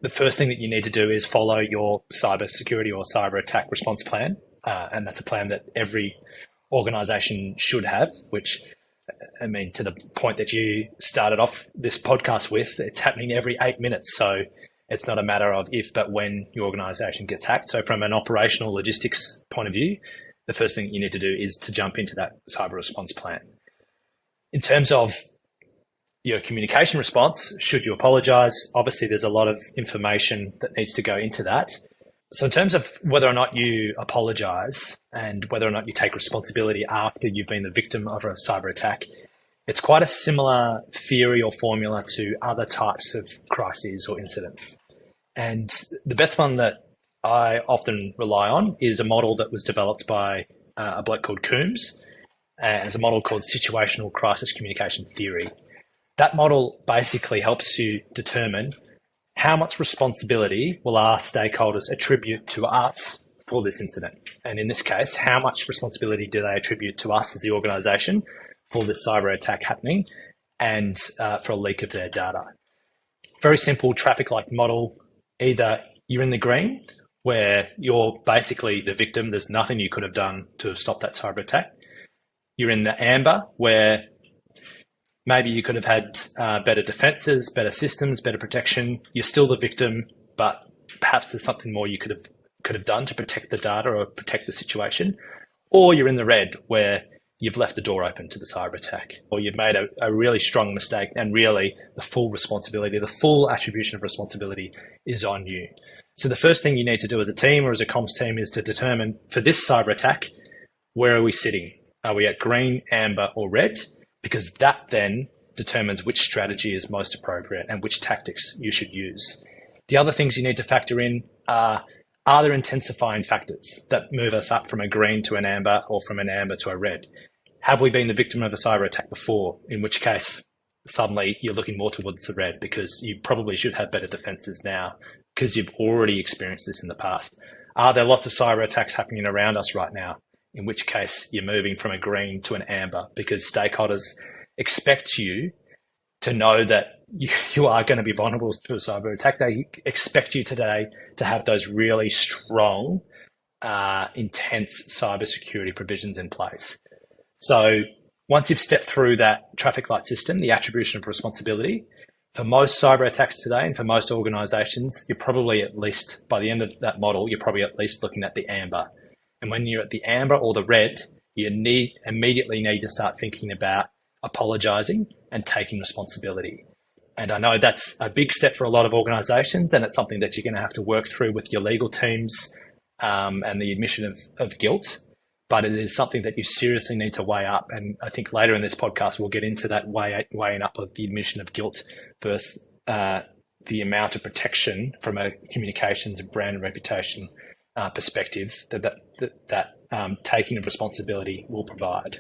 the first thing that you need to do is follow your cybersecurity or cyber attack response plan. And that's a plan that every organization should have, which, I mean, to the point that you started off this podcast with, it's happening every 8 minutes. So it's not a matter of if, but when your organization gets hacked. So from an operational logistics point of view, the first thing you need to do is to jump into that cyber response plan. In terms of your communication response, should you apologize? Obviously, there's a lot of information that needs to go into that. So in terms of whether or not you apologize and whether or not you take responsibility after you've been the victim of a cyber attack, it's quite a similar theory or formula to other types of crises or incidents. And the best one that I often rely on is a model that was developed by a bloke called Coombs, and it's a model called Situational Crisis Communication Theory. That model basically helps you determine how much responsibility will our stakeholders attribute to us for this incident. And in this case, how much responsibility do they attribute to us as the organisation for this cyber attack happening and for a leak of their data. Very simple traffic light model. Either you're in the green, where you're basically the victim, there's nothing you could have done to have stopped that cyber attack. You're in the amber, where maybe you could have had better defenses, better systems, better protection. You're still the victim, but perhaps there's something more you could have done to protect the data or protect the situation. Or you're in the red, where you've left the door open to the cyber attack, or you've made a really strong mistake, and really the full responsibility, the full attribution of responsibility is on you. So the first thing you need to do as a team or as a comms team is to determine, for this cyber attack, where are we sitting? Are we at green, amber, or red? Because that then determines which strategy is most appropriate and which tactics you should use. The other things you need to factor in are there intensifying factors that move us up from a green to an amber or from an amber to a red? Have we been the victim of a cyber attack before? In which case, suddenly you're looking more towards the red, because you probably should have better defenses now because you've already experienced this in the past. Are there lots of cyber attacks happening around us right now? In which case you're moving from a green to an amber, because stakeholders expect you to know that you are going to be vulnerable to a cyber attack. They expect you today to have those really strong, intense cybersecurity provisions in place. So once you've stepped through that traffic light system, the attribution of responsibility, for most cyber attacks today and for most organizations, you're probably at least, by the end of that model, you're probably at least looking at the amber. And when you're at the amber or the red, you immediately need to start thinking about apologizing and taking responsibility. And I know that's a big step for a lot of organizations, and it's something that you're going to have to work through with your legal teams and the admission of guilt. But it is something that you seriously need to weigh up. And I think later in this podcast, we'll get into that weighing up of the admission of guilt versus the amount of protection from a communications and brand and reputation perspective that taking of responsibility will provide.